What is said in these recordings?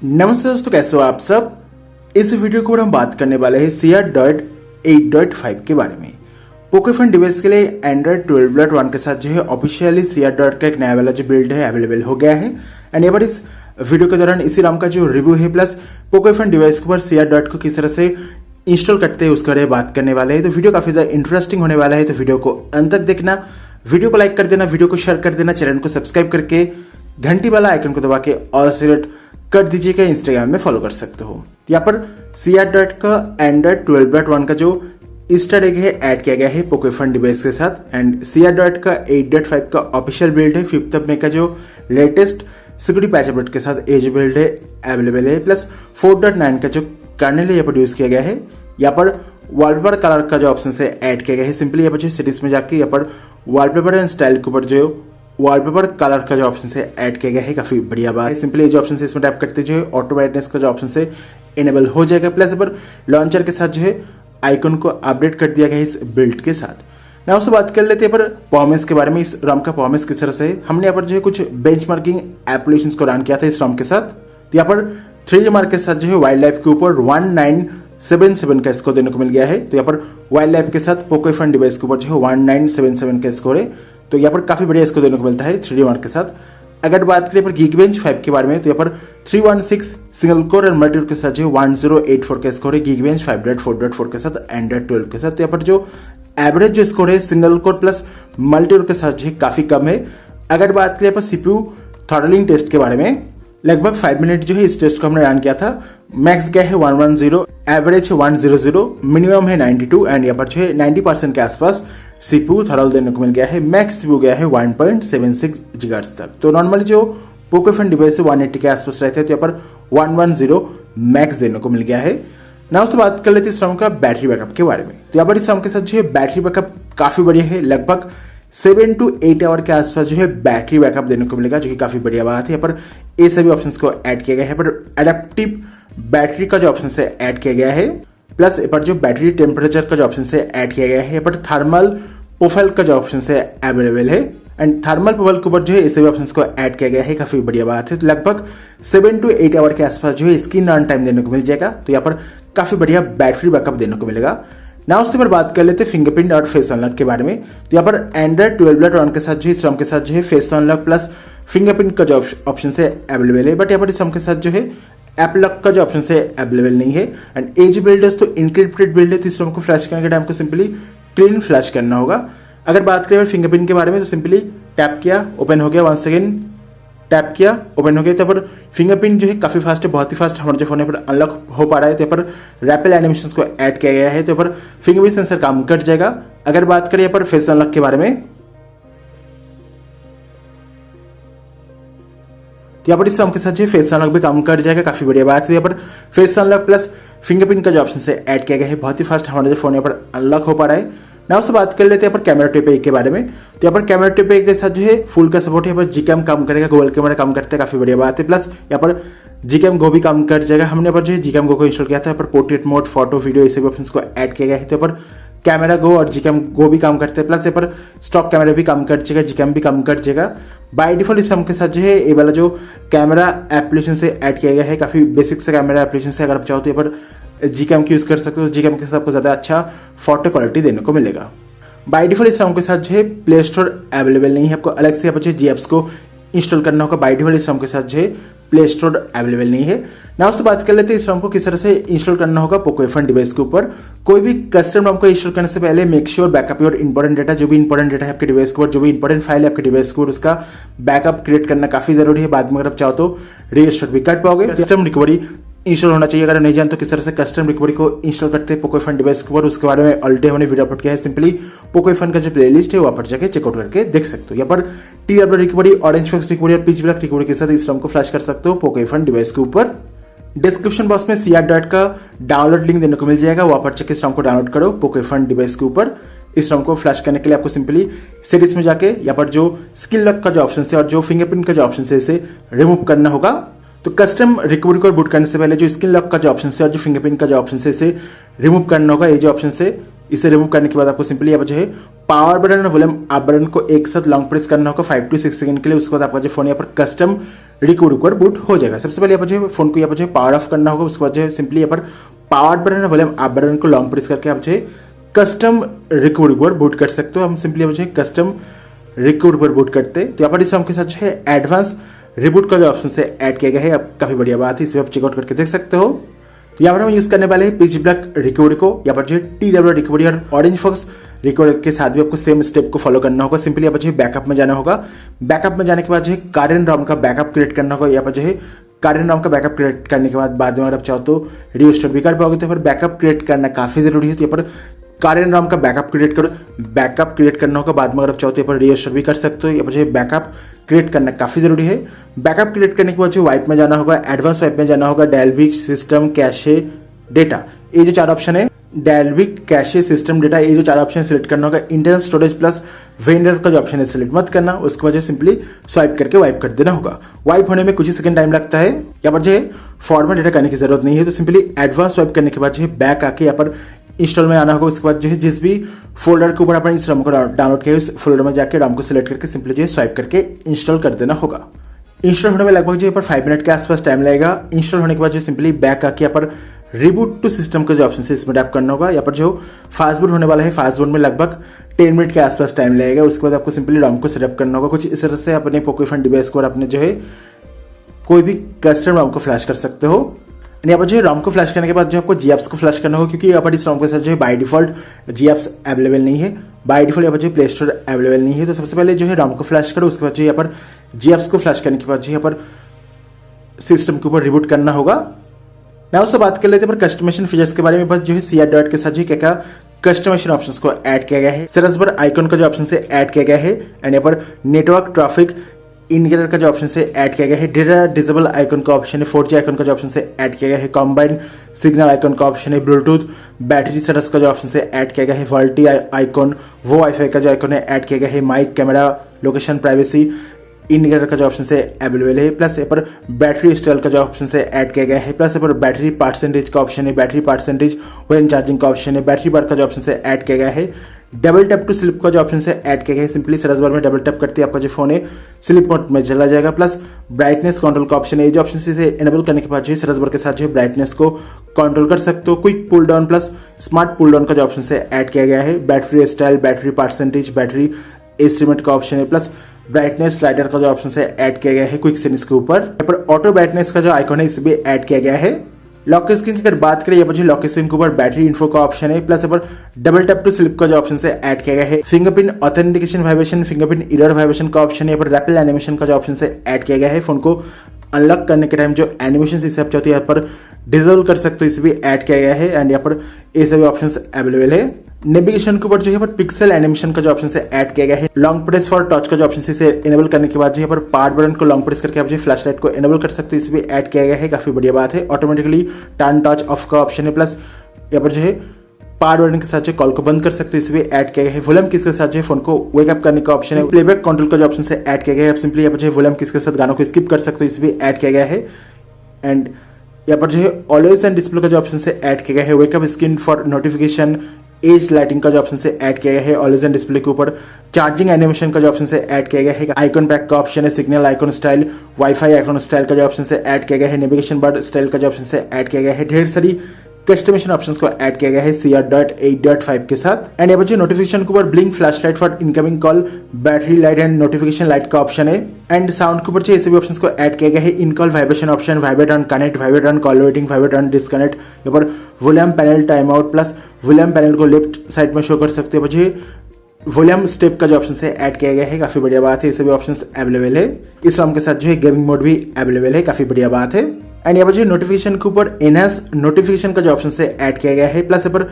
नमस्ते दोस्तों, कैसे हो आप सब। इस वीडियो को हम बात करने वाले हैं CR.8.5 के बारे में। पोकोफोन डिवाइस के लिए एंड्रॉइड 12.1 के साथ जो है ऑफिशियली CR. का एक नया वाला जो बिल्ड है अवेलेबल हो गया है। एंड यहाँ पर इस वीडियो के दौरान इसी नाम का जो रिव्यू है प्लस पोकोफोन डिवाइस के ऊपर CR. को किस तरह से इंस्टॉल करते हैं उसके बारे में बात करने वाले हैं। तो वीडियो काफी ज्यादा इंटरेस्टिंग होने वाला है, तो वीडियो को अंत तक देखना, वीडियो को लाइक कर देना, वीडियो को शेयर कर देना, चैनल को सब्सक्राइब करके घंटी वाला आइकन को दबा के ऑल सेलेक्ट कर दीजिएगा। इंस्टाग्राम में फॉलो कर सकते हो। यहाँ पर CR. का एंड्रॉइड 12.1 का जो ईस्टर एग है ऐड किया गया है पोकोफोन डिवाइस के साथ। And CR. का 8.5 का ऑफिशियल बिल्ड है 5th मई का जो लेटेस्ट सिक्योरिटी पैच अपडेट के साथ ये जो बिल्ड है अवेलेबल है। प्लस 4.9 का जो कर्नल है यहाँ पर यूज किया गया है। यहाँ पर वॉलपेपर कलर का जो ऑप्शन है ऐड किया गया है। सिंपली यहाँ पर जो सेटिंग्स में जाके यहाँ पर वॉलपेपर एंड स्टाइल के ऊपर जो वॉलपेपर कलर का जो ऑप्शन है ऐड किया गया है, काफी बढ़िया बात है। सिंपली जो ऑप्शन है इसमें टैप करते जो है ऑटो ब्राइटनेस का जो ऑप्शन है इनेबल हो जाएगा। प्लस यहाँ पर लॉन्चर के साथ जो है आइकन को अपडेट कर दिया गया है इस बिल्ड के साथ। ना उससे बात कर लेते हैं पर परफॉर्मेंस के बारे में। इस रॉम का परफॉर्मेंस किस तरह से है, हमने यहाँ पर जो है कुछ बेंचमार्किंग एप्लीकेशंस को रन किया था इस रॉम के साथ। तो यहाँ पर 3D मार्क के साथ जो है वाइल्ड लाइफ के ऊपर 1977 का स्कोर देने को मिल गया है। तो यहाँ पर वाइल्ड लाइफ के साथ पोकोफोन डिवाइस के ऊपर जो है 1977 का स्कोर है। तो यहाँ पर काफी बढ़िया स्कोर देने को मिलता है 3D मार्क के साथ। अगर बात करें पर Geekbench 5 के बारे में, तो यहाँ पर 316 सिंगल कोर और मल्टी के साथ जो 1084 का स्कोर है Geekbench 5.4.4 के साथ एंड्रॉइड 12 के साथ। तो यहाँ पर जो एवरेज जो स्कोर है सिंगल कोर प्लस मल्टी के साथ जो है काफी कम है। अगर बात करें पर CPU थ्रॉटलिंग टेस्ट के बारे में, लगभग 5 मिनट जो है इस टेस्ट को हमने रन किया था। मैक्स गया है 110, एवरेज है 100, मिनिमम है 92 एंड यहाँ पर जो है 90% के आसपास CPU थ्रॉटल देने को मिल गया है। मैक्स CPU गया है 1.76 GHz तक। तो नॉर्मली जो पोकोफोन डिवाइस है 180 के आसपास रहते हैं, तो यहाँ पर 110 मैक्स देने को मिल गया है। ना उससे बात कर लेते हैं इस रॉम का बैटरी बैकअप के बारे में। तो यहाँ पर इस रॉम के साथ जो है बैटरी बैकअप काफी बढ़िया है, लगभग 7 to 8 आवर के आसपास जो है बैटरी बैकअप देने को मिलेगा, जो कि काफी बढ़िया बात है। यहाँ पर ये सभी ऑप्शंस को ऐड किया गया है। पर एडेप्टिव बैटरी का जो ऑप्शन है ऐड किया गया है। प्लस यहाँ पर जो बैटरी टेम्परेचर का जो ऑप्शन है ऐड किया गया है। यहाँ पर थर्मल प्रोफाइल का जो ऑप्शन है अवेलेबल है। एंड थर्मल प्रोफाइल के ऊपर जो है ये सभी ऑप्शंस को ऐड किया गया है, काफी बढ़िया बात है। तो लगभग 7 to 8 आवर के आसपास जो है स्क्रीन रन टाइम देने को मिल जाएगा। तो यहाँ पर काफी बढ़िया बैटरी बैकअप देने को मिलेगा। ना उसके पर बात कर लेते हैं फिंगरप्रिंट और फेस अनलॉक के बारे में। तो यहाँ पर एंड्रॉइड 12.1 के साथ जो इस रॉम के साथ जो है फेस अनलॉक प्लस फिंगरप्रिंट का जो ऑप्शन है अवेलेबल है। बट यहाँ पर इस रॉम के साथ जो है ऐप लॉक का जो ऑप्शन है अवेलेबल नहीं है। एंड ए जो बिल्ड है तो इनक्रिप्टेड बिल्ड है, तो इस रॉम को फ्लैश करने के टाइम को सिंपली क्लीन फ्लैश करना होगा। अगर बात करें फिंगरप्रिंट के बारे में, तो सिंपली टैप किया ओपन हो गया, 1 सेकेंड टैप किया ओपन हो गया। तो पर फिंगरप्रिंट जो है काफी फास्ट है, बहुत ही फास्ट हमारे जो फोन पर अनलॉक हो पा रहा है। तो पर रैपिड एनिमेशन को ऐड किया गया है, तो पर फिंगरप्रिंट सेंसर काम कर जाएगा। अगर बात करें यहाँ पर फेस अनलॉक के बारे में, तो यहाँ पर इस के साथ जो फेस अनलॉक भी काम कर जाएगा, काफी बढ़िया बात है। यहाँ पर फेस अनलॉक प्लस फिंगरप्रिंट का जो ऑप्शन है ऐड किया गया है, बहुत ही फास्ट हमारे जो फोन यहाँ पर अनलॉक हो पा रहा है। ना उससे बात कर लेते हैं पर कैमरा टिप के बारे में। तो यहाँ पर कैमरा टिप के साथ जो है फुल का सपोर्ट है। यहाँ पर Gcam काम करेगा, गूगल कैमरा काम करता है, काफी बढ़िया बात है। प्लस यहाँ पर Gcam Go भी काम कर जाएगा। हमने यहाँ पर जो है Gcam Go को इंस्टॉल किया था। यहाँ पर पोर्ट्रेट मोड, फोटो, वीडियो ये सभी ऑप्शंस को ऐड किया गया है। तो यहाँ पर कैमरा गो और Gcam Go भी काम करते हैं। प्लस यहाँ पर स्टॉक कैमरा भी काम कर जाएगा, Gcam भी काम कर जाएगा। बाय डिफॉल्ट इस के साथ जो है ये वाला जो कैमरा एप्लीकेशन से ऐड किया गया है, काफी बेसिक से कैमरा एप्लीकेशन से। अगर आप चाहो तो यहाँ पर Gcam यूज कर सकते हो। Gcam के साथ आपको ज्यादा अच्छा फोटो क्वालिटी देने को मिलेगा। बाय डिफॉल्ट इस के साथ जो है प्ले स्टोर अवेलेबल नहीं है, आपको अलग से यहाँ पर GApps को इंस्टॉल करना होगा। बाय डिफॉल्ट इस के साथ जो है प्ले स्टोर अवेलेबल नहीं है। ना उसको बात कर लेते हैं इस रॉम को किस तरह से इंस्टॉल करना होगा पोकोफोन डिवाइस के ऊपर। कोई भी कस्टम रॉम को इंस्टॉल करने से पहले make sure backup your important data, जो भी इंपॉर्टेंट डेटा है आपके डिवाइस के ऊपर, जो भी इंपॉर्टेंट फाइल है आपके डिवाइस के ऊपर, उसका बैकअप क्रिएट करना काफी जरूरी है। बाद में अगर आप चाहो तो रीस्टार्ट भी कर पाओगे। कस्टम रिकवरी इंस्टॉल होना चाहिए। अगर नहीं जानते तो किस तरह से कस्टम रिकवरी को इंस्टॉल करते हैं पोकोफोन डिवाइस के ऊपर, उसके बारे में ऑलरेडी हमने वीडियो अपलोड किया है। सिंपली पोकोफोन का जो प्लेलिस्ट है वहां पर जाके चेकआउट करके देख सकते हो। यहाँ पर TW recovery, orange fox recovery और पिच ब्लैक रिकवरी के साथ इस रॉम को फ्लैश कर सकते हो पोकोफोन डिवाइस के ऊपर। डिस्क्रिप्शन बॉक्स में CR. का डाउनलोड लिंक देने को मिल जाएगा, वहां पर जाके इस रॉम को डाउनलोड करो पोकोफोन डिवाइस के ऊपर। इस रॉम को फ्लैश करने के लिए आपको सिंपली सेटिंग्स में जाके यहाँ पर जो स्क्रीन लॉक का जो ऑप्शन है और जो फिंगरप्रिंट का जो ऑप्शन है इसे रिमूव करना होगा। तो कस्टम रिकवरी को बूट करने से पहले जो स्क्रीन लॉक का जो ऑप्शन है और जो फिंगरप्रिंट का जो ऑप्शन है इसे रिमूव करना होगा। ये जो ऑप्शन है इसे रिमूव करने के बाद आपको सिंपली यहाँ पर जो है पावर बटन और वॉल्यूम अप बटन को एक साथ लॉन्ग प्रेस करना होगा 5 to 6 सेकंड के लिए। उसके बाद आपका जो फोन यहाँ पर कस्टम रिकॉर्ड बूट हो जाएगा। सबसे पहले यहाँ पर जो है फोन को यहाँ पर जो है पावर ऑफ करना होगा। उसके बाद जो है सिंपली यहाँ पर पावर बटन और वॉल्यूम अप बटन को लॉन्ग प्रेस करके आप जो है कस्टम रिकॉर्ड बूट कर सकते हो। हम सिंपली यहाँ पर जो है कस्टम रिकॉर्ड पर बूट करते हैं तो यहाँ पर इस के साथ जो है एडवांस रिबूट का जो ऑप्शन से ऐड किया गया है। अब काफी बढ़िया बात है, इसे आप चेकआउट करके देख सकते हो। तो यहाँ पर हम यूज करने वाले हैं पिच ब्लैक रिकवरी को। यहाँ पर जो है TW रिकवरी और ऑरेंज फॉक्स रिकवरी के साथ भी आपको सेम स्टेप को फॉलो करना होगा। सिंपली यहाँ पर जो है बैकअप में जाना होगा। बैकअप में जाने के बाद जो है कार रॉम का बैकअप क्रिएट करना होगा। यहाँ पर जो है कार रॉम का बैकअप क्रिएट करने के बाद में अगर आप चाहो तो रिस्टोर भी कर पाओगे। तो फिर बैकअप क्रिएट करना काफी जरूरी है। तो यहाँ पर कार एंड रॉम का बैकअप क्रिएट करो, बैकअप क्रिएट करना होगा। बाद में अगर आप चाहो तो यहाँ पर रिस्टोर भी कर सकते हो। यहाँ पर जो बैकअप क्रिएट करना काफी जरूरी है। बैकअप क्रिएट करने के बाद जो वाइप में जाना होगा, एडवांस वाइप में जाना होगा, डेल्विक सिस्टम कैशे डेटा, ये जो 4 ऑप्शन है, डेल्विक कैशे सिस्टम डेटा, ये जो 4 ऑप्शन सिलेक्ट करना होगा। इंटरनल स्टोरेज प्लस वेंडर का जो ऑप्शन है सिलेक्ट मत करना। उसके बाद सिंपली स्वाइप करके वाइप कर देना होगा। वाइप होने में कुछ ही सेकंड टाइम लगता है। यहाँ पर जो है फॉर्मेट डेटा करने की जरूरत नहीं है। तो सिंपली एडवांस स्वाइप करने के बाद जो है बैक आके यहाँ पर इंस्टॉल में आना होगा। उसके बाद जो है जिस भी फोल्डर के ऊपर अपन इस रॉम को डाउनलोड किया है उस फोल्डर में जाकर रॉम को सिलेक्ट करके सिंपली जो है स्वाइप करके इंस्टॉल कर देना होगा। इंस्टॉल होने में लगभग जो है 5 मिनट के आसपास टाइम लगेगा। इंस्टॉल होने के बाद जो सिंपली बैक आके यहाँ पर रिबूट टू सिस्टम का जो ऑप्शन है इसमें टैप करना होगा। यहाँ पर जो फास्ट बूट होने वाला है, फास्ट बूट में लगभग 10 मिनट के आसपास टाइम लगेगा। उसके बाद आपको सिंपली रॉम को सेटअप करना होगा। कुछ इस तरह से अपने पोकेफोन डिवाइस को अपने जो है कोई भी कस्टम रॉम को फ्लैश कर सकते हो। यहाँ पर जो है रॉम को फ्लैश करने के बाद जो आपको जीएप्स को फ्लैश करना होगा, क्योंकि यहाँ पर इस रॉम के साथ जो है बाय डिफॉल्ट जीएप्स अवेलेबल नहीं है। बाय डिफॉल्ट यहाँ पर जो प्ले स्टोर अवेलेबल नहीं है। तो सबसे पहले जो है रॉम को फ्लैश करो। उसके बाद जो यहाँ पर जीएप्स को फ्लैश करने के बाद जो यहाँ पर सिस्टम के ऊपर रिबूट करना होगा। मैं उससे बात कर लेते हैं पर कस्टमाइजेशन फीचर्स के बारे में। बस जो है CR के साथ जो क्या क्या कस्टमाइजेशन ऑप्शंस को ऐड किया गया है। सर्च बार आइकन का जो ऑप्शन से ऐड किया गया है एंड यहाँ पर नेटवर्क ट्रैफिक इंडिकेटर का जो ऑप्शन से ऐड किया गया है। डेटा डिसेबल आइकन का ऑप्शन है। 4G आइकन का जो ऑप्शन से ऐड किया गया है। कॉम्बाइंड सिग्नल आइकन का ऑप्शन है। ब्लूटूथ बैटरी सेटअप्स का जो ऑप्शन से ऐड किया गया है। वॉल्टी आइकन, वो वाईफाई का जो आइकन है ऐड किया गया है। Mic, camera, location, privacy indicator का जो ऑप्शन से अवेलेबल है। प्लस यहाँ पर बैटरी स्टाइल का जो ऑप्शन से ऐड किया गया है। प्लस यहाँ पर बैटरी परसेंटेज का ऑप्शन है। बैटरी परसेंटेज व्हेन चार्जिंग का ऑप्शन है। बैटरी बार का जो ऑप्शन से ऐड किया गया है। डबल टैप टू स्लिप का जो ऑप्शन से ऐड किया गया है। सिंपली सर्च बार में डबल टैप करते ही आपका जो फोन है स्लिप मोड में चला जाएगा। प्लस ब्राइटनेस कंट्रोल का ऑप्शन है। जो ऑप्शन से एनेबल करने के बाद जो है सर्च बार के साथ जो है ब्राइटनेस को कंट्रोल कर सकते हो। Quick pull down plus smart pull down का जो ऑप्शन से ऐड किया गया है। Battery style, battery percentage, battery estimate का ऑप्शन है। प्लस ब्राइटनेस स्लाइडर का जो ऑप्शन से ऐड किया गया है क्विक सेटिंग्स के ऊपर। यहाँ पर ऑटो ब्राइटनेस का जो आइकन है इसे भी ऐड किया गया है। लॉक स्क्रीन की अगर बात करें, यहाँ पर जो लॉक स्क्रीन के ऊपर बैटरी इन्फो का ऑप्शन है। प्लस यहाँ पर डबल टैप टू स्लिप का जो ऑप्शन से ऐड किया गया है। Fingerprint authentication vibration, fingerprint error vibration का ऑप्शन है। यहाँ पर रैपिड एनिमेशन का जो ऑप्शन से ऐड किया गया है। फोन को अनलॉक करने के टाइम जो एनिमेशन इसे आप चाहते हो यहाँ पर डिसेबल कर सकते हो, इसे भी ऐड किया गया है। एंड यहाँ पर ये सभी ऑप्शन अवेलेबल है। नेविगेशन के ऊपर जो है पर पिक्सल एनिमेशन का जो ऑप्शन से ऐड किया गया है। लॉन्ग प्रेस फॉर टच का जो ऑप्शन से इनेबल करने के बाद जो है पर पावर बटन को लॉन्ग प्रेस करके आप जो फ्लैश लाइट को इनेबल कर सकते हो, इसे भी ऐड किया गया है। काफी बढ़िया बात है। ऑटोमेटिकली टर्न टच ऑफ का ऑप्शन है। प्लस यहाँ पर जो है पावर बटन के साथ जो कॉल को बंद कर सकते हो, इसे भी ऐड किया गया है। वॉल्यूम किस के साथ जो फोन को वेकअप करने का ऑप्शन है। प्लेबैक कंट्रोल का जो ऑप्शन से ऐड किया गया है। आप सिंपली यहाँ पर जो है वॉल्यूम किस के साथ गानों को स्किप कर सकते हो, इसे भी ऐड किया गया है। एंड यहाँ पर जो है ऑलवेज एंड डिस्प्ले का जो ऑप्शन से ऐड किया गया है। Wake up screen for notification, as lighting का जो ऑप्शन से ऐड किया गया है। ऑलवेज एंड डिस्प्ले के ऊपर चार्जिंग एनिमेशन का जो ऑप्शन से ऐड किया गया है। आइकन पैक का ऑप्शन है। Signal icon style, wifi icon style का जो ऑप्शन से ऐड किया गया है। नेविगेशन बार स्टाइल का जो ऑप्शन से ऐड किया गया है। ढेर सारी कस्टमाइजेशन ऑप्शंस को ऐड किया गया है CR.8.5 के साथ। एंड यहाँ पर जो नोटिफिकेशन के ऊपर blink flash light for incoming call, battery light and notification light का ऑप्शन है। एंड साउंड के ऊपर जो ऐसे भी ऑप्शंस को ऐड किया गया है। In call vibration option, vibrate on connect, vibrate on call waiting, vibrate on disconnect. यहाँ पर volume panel time out, plus volume panel को लेफ्ट साइड में शो कर सकते हो। मुझे वॉल्यूम स्टेप का जो ऑप्शन है ऐड किया गया है। काफी बढ़िया बात है। ये सभी ऑप्शंस अवेलेबल है। इस रॉम के साथ जो है गेमिंग मोड भी अवेलेबल है। काफी बढ़िया बात है। एंड यहाँ पर जो नोटिफिकेशन के ऊपर एनहांस नोटिफिकेशन का जो ऑप्शन से ऐड किया गया है। प्लस यहाँ पर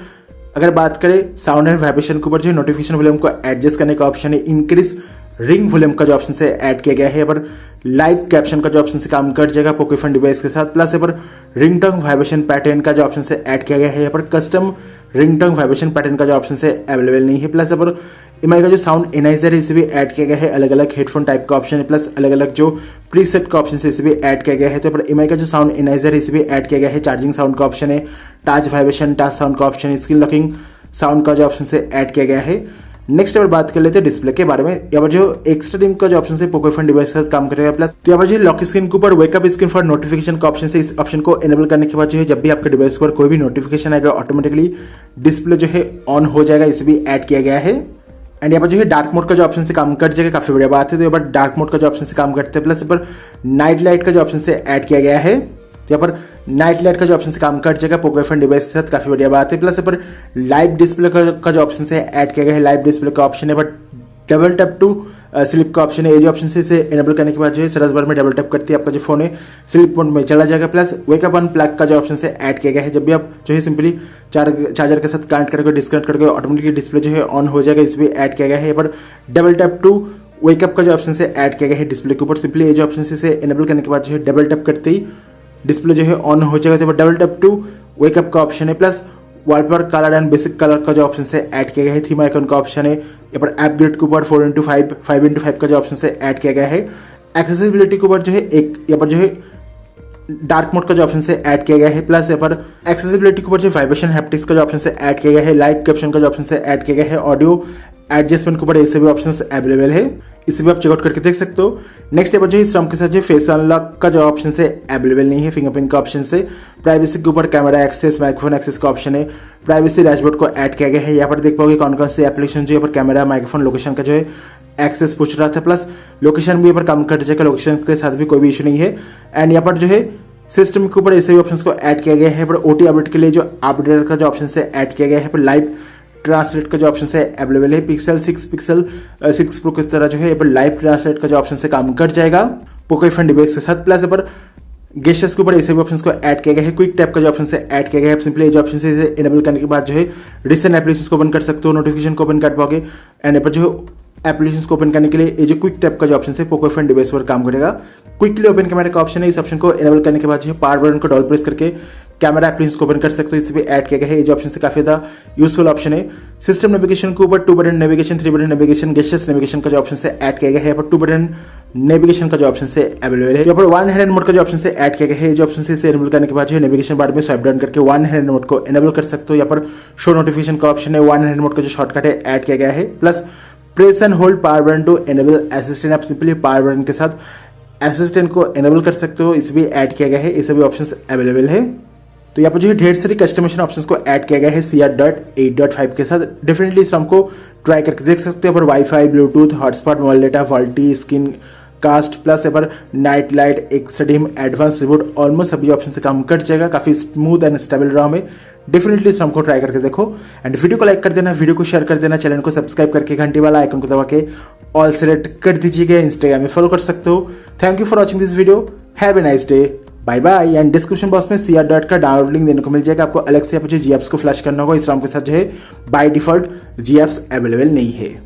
अगर बात करें साउंड एंड वाइब्रेशन के ऊपर जो नोटिफिकेशन वॉल्यूम को एडजस्ट करने का ऑप्शन है। इंक्रीज रिंग वॉल्यूम का जो ऑप्शन से ऐड किया गया है। यहाँ पर लाइव कैप्शन का जो ऑप्शन से काम कर जाएगा पोकेफोन डिवाइस के साथ। प्लस यहाँ पर रिंगटोन वाइब्रेशन पैटर्न का जो ऑप्शन से ऐड किया गया है। यहाँ पर कस्टम रिंगटोन वाइब्रेशन पैटर्न का जो ऑप्शन से अवेलेबल नहीं है। प्लस यहाँ पर एमआई का जो साउंड एनाइजर है इसे भी ऐड किया गया है। अलग अलग हेडफोन टाइप का ऑप्शन है। प्लस अलग अलग जो प्रीसेट का ऑप्शन है इसे भी ऐड किया गया है। तो यहाँ पर एमआई का जो साउंड एनाइजर है इसे भी ऐड किया गया है। चार्जिंग साउंड का ऑप्शन है। टच वाइब्रेशन, टच साउंड का ऑप्शन है। स्क्रीन लॉकिंग साउंड का जो ऑप्शन से ऐड किया गया है। नेक्स्ट अगर बात कर लेते हैं डिस्प्ले के बारे में, यहाँ पर जो एक्स्ट्रा डिम का जो ऑप्शन है पोको F1 डिवाइस के साथ काम करेगा। प्लस तो यहाँ पर जो लॉक स्क्रीन के ऊपर वेकअप स्क्रीन फॉर नोटिफिकेशन का ऑप्शन है, इस ऑप्शन को एनेबल करने के बाद जो है जब भी आपके डिवाइस पर कोई भी नोटिफिकेशन आएगा ऑटोमेटिकली डिस्प्ले जो है ऑन हो जाएगा, इसे भी ऐड किया गया है। एंड यहाँ पर जो है डार्क मोड का जो ऑप्शन से काम कर जाएगा, काफी बढ़िया बात है। तो यहाँ पर डार्क मोड का जो ऑप्शन से काम करते हैं। प्लस यहाँ पर नाइट लाइट का जो ऑप्शन से ऐड किया गया है, यहाँ पर नाइट लाइट का जो ऑप्शन से काम कर जाएगा पोको F1 डिवाइस के साथ, काफी बढ़िया बात है। प्लस यहाँ पर लाइव डिस्प्ले का जो ऑप्शन से ऐड किया गया है, लाइव डिस्प्ले का ऑप्शन है, but double tap to sleep का ऑप्शन है। ये जो ऑप्शन से इसे एनेबल करने के बाद जो है सर्च बार में डबल टैप करते ही आपका जो फोन है स्लिप मोड में चला जाएगा। प्लस वेकअप ऑन प्लग का जो ऑप्शन से ऐड किया गया है, जब भी आप जो है सिंपली चार्जर के साथ कनेक्ट करके डिस्कनेक्ट करके ऑटोमेटिकली डिस्प्ले जो है ऑन हो जाएगा, इस भी ऐड किया गया है। यहाँ पर डबल टैप टू वेकअप का जो ऑप्शन से ऐड किया गया है डिस्प्ले के ऊपर, सिंपली ये जो ऑप्शन से इसे एनेबल करने के बाद जो है डबल टैप करते ही डिस्प्ले जो है ऑन हो जाएगा। तो डबल टैप टू वेकअप का ऑप्शन है। Plus wallpaper colour and basic colour का जो ऑप्शन से ऐड किया गया है, थीम आइकन का ऑप्शन है। यहाँ पर ऐप ग्रिड के ऊपर 4x5 5x5 का जो ऑप्शन से ऐड किया गया है। एक्सेसिबिलिटी के ऊपर जो है एक यहाँ पर जो है डार्क मोड का जो ऑप्शन से ऐड किया गया है। प्लस यहाँ पर एक्सेसिबिलिटी के ऊपर जो वाइब्रेशन हैप्टिक्स का जो ऑप्शन से ऐड किया गया है, लाइव कैप्शन का जो ऑप्शन से ऐड किया गया है, ऑडियो एडजस्टमेंट के ऊपर ऐसे भी ऑप्शन अवेलेबल है, इसे भी आप चेकआउट करके देख सकते हो। नेक्स्ट यहाँ पर जो इस ROM के साथ जो फेस अनलॉक का जो ऑप्शन से अवेलेबल नहीं है, फिंगरप्रिंट का ऑप्शन से। प्राइवेसी के ऊपर कैमरा एक्सेस, माइक्रोफोन एक्सेस का ऑप्शन है। प्राइवेसी डैशबोर्ड को ऐड किया गया है, यहाँ पर देख पाओगे कौन कौन से एप्लीकेशन जो यहाँ पर कैमरा, माइक्रोफोन, लोकेशन का जो है एक्सेस पूछ रहा था। प्लस लोकेशन भी यहाँ पर काम कर जाएगा, लोकेशन के साथ भी कोई भी इशू नहीं है। एंड यहाँ पर जो है सिस्टम के ऊपर ऐसे भी ऑप्शन को ऐड किया गया है। पर OT अपडेट के लिए जो अपडेटर का जो ऑप्शन से ऐड किया गया है, पर लाइव ट्रांसलेट का जो ऑप्शन से अवेलेबल है। पिक्सल 6 प्रो की तरह जो है यहाँ पर लाइव ट्रांसलेट का जो ऑप्शन से काम कर जाएगा पोको F1 डिवाइस के साथ। प्लस यहाँ पर गेस्टर्स के ऊपर ऐसे भी ऑप्शन को ऐड किया गया है, क्विक टैप का जो ऑप्शन से ऐड किया गया है। सिंपली ये जो ऑप्शन से इसे एनेबल करने के बाद जो है रिसेंट एप्लीकेशन को ओपन कर सकते हो, नोटिफिकेशन को ओपन कर पाओगे। एंड यहाँ पर जो एप्लीकेशन को ओपन करने के लिए ये जो क्विक टैप का जो ऑप्शन है पोको F1 डिवाइस पर काम करेगा। क्विकली ओपन कैमरा का ऑप्शन है, इस ऑप्शन को एनेबल करने के बाद जो है पावर बटन को डबल प्रेस करके कैमरा एप्लीकेशन को ओपन कर सकते हो, इसे भी ऐड किया गया है। ये जो ऑप्शन से काफी ज्यादा यूजफुल ऑप्शन है। सिस्टम नेविगेशन के ऊपर 2 button navigation, 3 button navigation, gestures navigation का जो ऑप्शन से ऐड किया गया है। यहाँ पर 2 बटन नेविगेशन का जो ऑप्शन से अवेलेबल है। यहाँ पर 1 हैंड मोड का जो ऑप्शन से ऐड किया गया है, जो ऑप्शन से इसे एनेबल करने के बाद जो है नेविगेशन बार में स्वाइप डाउन करके 1 हैंड मोड को एनेबल कर सकते हो। यहाँ पर शो नोटिफिकेशन का ऑप्शन है, 1 हैंड मोड का जो शॉर्टकट है ऐड किया गया है। Plus press and hold power button to enable assistant, आप सिंपली पावर बटन के साथ असिस्टेंट को एनेबल कर सकते हो, इसे भी ऐड किया गया है, इसे भी ऑप्शन अवेलेबल है। तो यहाँ पर जो है ढेर सारी कस्टमाइजेशन ऑप्शंस को ऐड किया गया है CR.8.5 के साथ। डेफिनेटली इस ROM को ट्राई करके देख सकते हो। यहाँ पर wifi, Bluetooth, hotspot, mobile data, VoLTE, screen cast, plus यहाँ पर night light, extra dim, advance reboot, almost सभी ऑप्शन से काम कर जाएगा। काफी स्मूथ एंड स्टेबल ROM है। डेफिनेटली इस ROM को ट्राई करके देखो। एंड वीडियो को लाइक कर देना, वीडियो को शेयर कर देना, चैनल को सब्सक्राइब करके घंटी वाला आइकन को दबा के ऑल सेलेक्ट कर दीजिएगा। इंस्टाग्राम में फॉलो कर सकते हो। Thank you for watching this video, have a nice day, bye bye. And description box में CR का डाउनलोड लिंक देने को मिल जाएगा। आपको अलग से यहाँ पर जो GApps को फ्लैश करना होगा। इस ROM के साथ जो है बाय डिफॉल्ट GApps अवेलेबल नहीं है।